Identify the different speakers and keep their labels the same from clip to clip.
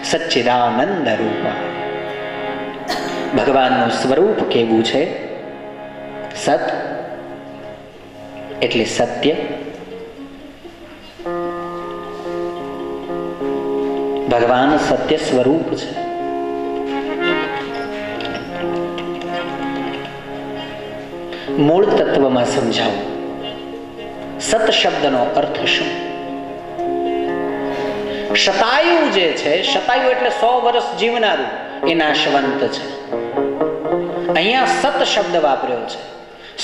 Speaker 1: સચ્ચિદાનંદ રૂપાય. ભગવાનનું સ્વરૂપ કેવું છે? સત એટલે સત્ય. ભગવાન સત્ય સ્વરૂપ છે. મૂળ તત્વમાં સમજાવું. સત શબ્દનો અર્થ શું? શતાયુ જે છે, શતાયુ એટલે 100 વર્ષ જીવનારું, એ નાશવંત છે. અહીંયા સત શબ્દ વાપર્યો છે.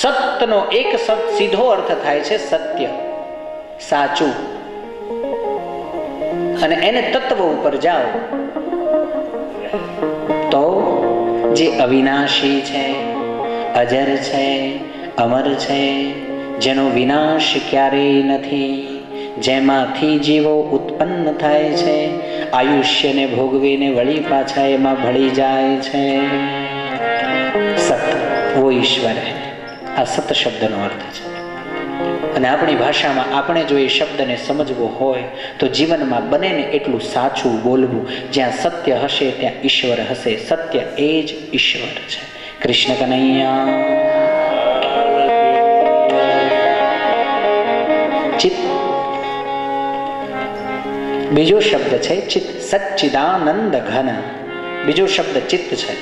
Speaker 1: સતનો એક સત સીધો અર્થ થાય છે સત્ય, સાચું. અને એને તત્વ ઉપર જાઓ તો જે અવિનાશી છે, અજર છે, અમર છે, જેનો વિનાશ ક્યારેય નથી, જેમાંથી જીવો ઉત્પન્ન થાય છે, આયુષ્યને ભોગવીને વળી પાછા એમાં ભળી જાય છે, સત વો ઈશ્વર હૈ. આ સત શબ્દનો અર્થ છે. અને આપણી ભાષામાં આપણે જો એ શબ્દને સમજવો હોય તો જીવનમાં બને ને એટલું સાચું બોલવું. જ્યાં સત્ય હશે ત્યાં ઈશ્વર હશે. સત્ય એ જ ઈશ્વર છે. કૃષ્ણ કનૈયા. ચિત્ત બીજો શબ્દ છે ચિત્ત. સચ્ચિદાનંદ ઘન બીજો શબ્દ ચિત્ત છે.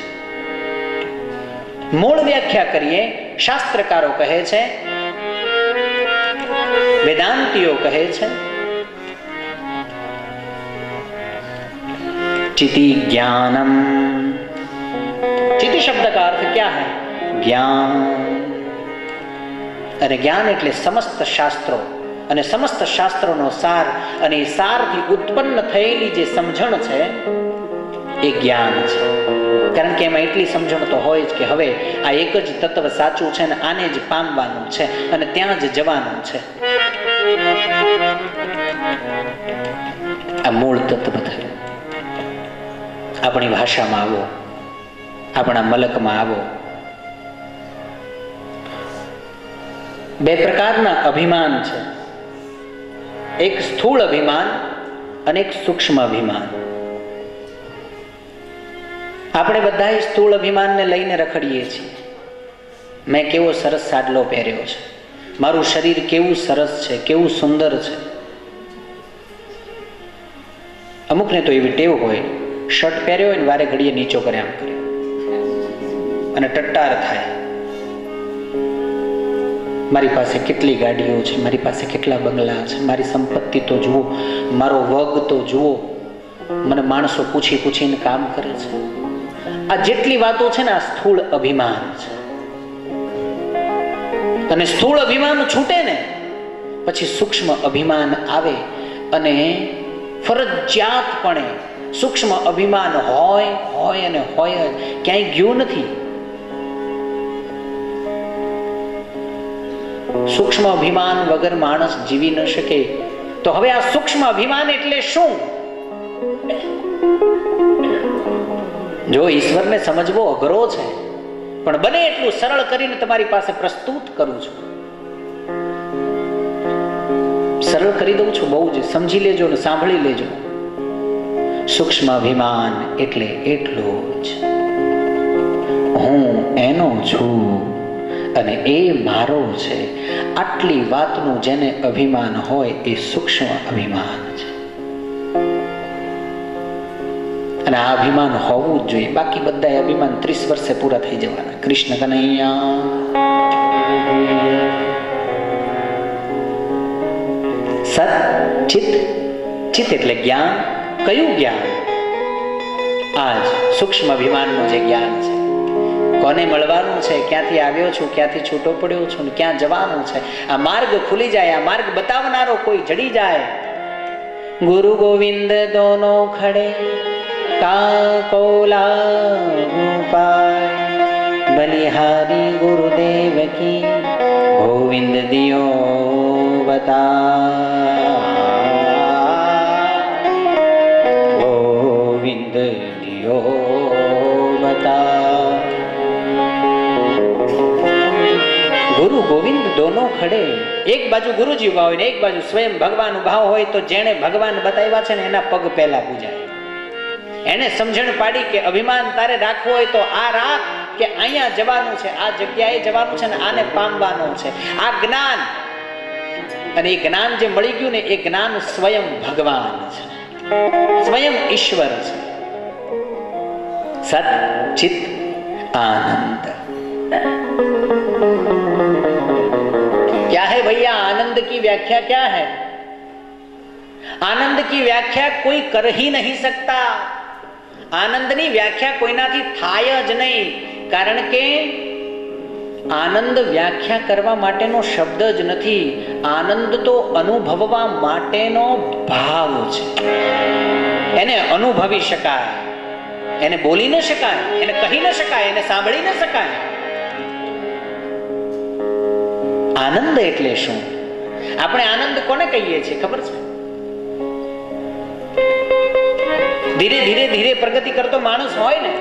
Speaker 1: મૂળ વ્યાખ્યા કરીએ, શાસ્ત્રકારો કહે છે, वेदांतियों कहे छे, चिति ज्ञानम. चिति शब्द का अर्थ क्या है? ज्ञान. અને જ્ઞાન એટલે સમસ્ત શાસ્ત્રો અને સમસ્ત શાસ્ત્રોનો સાર, અને એ સારથી ઉત્પન્ન થયેલી જે સમજણ છે એ જ્ઞાન છે. કારણ કે એમાં એટલી સમજણ તો હોય જ કે હવે આ એક જ તત્વ સાચું છે ને આને જ પામવાનું છે અને ત્યાં જ જવાનું છે. આ મૂળ તત્વ થયું. આપણી ભાષામાં આવો, આપણા મલકમાં આવો. બે પ્રકારના અભિમાન છે. એક સ્થૂળ અભિમાન અને એક સૂક્ષ્મ અભિમાન. આપણે બધા સ્થૂળ અભિમાનને લઈને રખડીએ છીએ. મેં કેવો સરસ સાડલો પહેર્યો છે, મારું શરીર કેવું સરસ છે, કેવું સુંદર છે. અમુકને તો એવી ટેવ હોય, શર્ટ પહેર્યો હોય ને વારે ઘડીએ નીચો કરે, આમ કરે અને ટટ્ટાર થાય. મારી પાસે કેટલી ગાડીઓ છે, મારી પાસે કેટલા બંગલા છે, મારી સંપત્તિ તો જુઓ, મારો વગ તો જુઓ, મને માણસો પૂછી પૂછીને કામ કરે છે. આ જેટલી વાતો છે ને આ સ્થૂળ અભિમાન છે. અને સ્થૂળ અભિમાન છૂટે ને પછી સૂક્ષ્મ અભિમાન આવે, અને ફરજિયાતપણે સૂક્ષ્મ અભિમાન હોય હોય અને હોય જ, ક્યાંય ગયું નથી. સૂક્ષ્મ અભિમાન વગર માણસ જીવી ન શકે. તો હવે આ સૂક્ષ્મ અભિમાન એટલે શું? જો ઈશ્વરને સમજવો અઘરો છે, પણ બને એટલું સરળ કરીને તમારી પાસે પ્રસ્તુત કરું છું. સરળ કરી દઉં છું, બહુ જ સમજી લેજો ને સાંભળી લેજો. સૂક્ષ્મ અભિમાન એટલે એટલું જ, હું એનો છું અને એ મારો છે. આટલી વાતનું જેને અભિમાન હોય એ સૂક્ષ્મ અભિમાન છે. અને આ અભિમાન હોવું જ જોઈએ. બાકી બધા અભિમાન 30 વર્ષે પૂરા થઈ જવાના. કૃષ્ણ કનૈયા. સત ચિત. ચિત એટલે જ્ઞાન. કયું જ્ઞાન? આજ સૂક્ષ્મ અભિમાનનું જે જ્ઞાન છે. કોને મળવાનું છે, ક્યાંથી આવ્યો છું, ક્યાંથી છૂટો પડ્યો છું, ક્યાં જવાનું છે. આ માર્ગ ખુલી જાય, આ માર્ગ બતાવનારો કોઈ જડી જાય. ગુરુ ગોવિંદ દોનો ખડે કાકો લાગુ પાય, બલિહારી ગુરુદેવ કી ગોવિંદ દિયો બતા, ગોવિંદ દિયો બતા. ગુરુ ગોવિંદ દોનો ખડે. એક બાજુ ગુરુજી ઉભા હોય ને એક બાજુ સ્વયં ભગવાન ઉભા હોય તો જેણે ભગવાન બતાવ્યા છે ને એના પગ પહેલા પૂજાય. એને સમજણ પાડી કે અભિમાન તારે રાખવું હોય તો આ રાખ, કે અહીંયા જવાનું છે, આ જગ્યાએ જવાનું છે ને આને પામવાનું છે. આ જ્ઞાન, અને એ જ્ઞાન જે મળી ગયું ને એ જ્ઞાન સ્વયં ભગવાન છે, સ્વયં ઈશ્વર છે. સત ચિત आनंद. क्या है भैया आनंद की व्याख्या क्या है? आनंद की व्याख्या कोई कर ही नहीं सकता. આનંદની વ્યાખ્યા કોઈનાથી થાય જ નહીં, કારણ કે આનંદ વ્યાખ્યા કરવા માટેનો શબ્દ જ નથી. આનંદ તો અનુભવવા માટેનો ભાવ છે. એને અનુભવી શકાય, એને બોલી ન શકાય, એને કહી ન શકાય, એને સાંભળી ન શકાય. આનંદ એટલે શું? આપણે આનંદ કોને કહીએ છીએ ખબર છે? ધીરે ધીરે ધીરે પ્રગતિ કરતો માણસ હોય ને,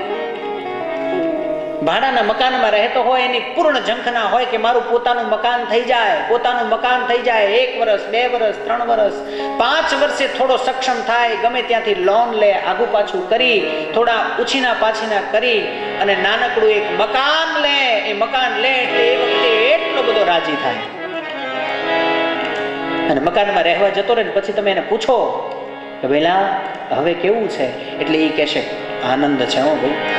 Speaker 1: ભાડાના મકાનમાં રહેતો હોય, એની પૂર્ણ ઝંખના હોય કે મારું પોતાનું મકાન થઈ જાય, પોતાનું મકાન થઈ જાય. 1 વર્ષ, 2 વર્ષ, 3 વર્ષ, 5 વર્ષે થોડો સક્ષમ થાય, ગમે ત્યાંથી લોન લે, આગુ પાછું કરી, થોડા ઉછીના પાછીના કરી અને નાનકડું એક મકાન લે. એ મકાન લે એટલે એ વખતે એટલો બધો રાજી થાય. અને મકાનમાં રહેવા જતો રહે, પછી તમે એને પૂછો કે ભઈલા હવે કેવું છે, એટલે એ કહેશે આનંદ છે હો ભાઈ.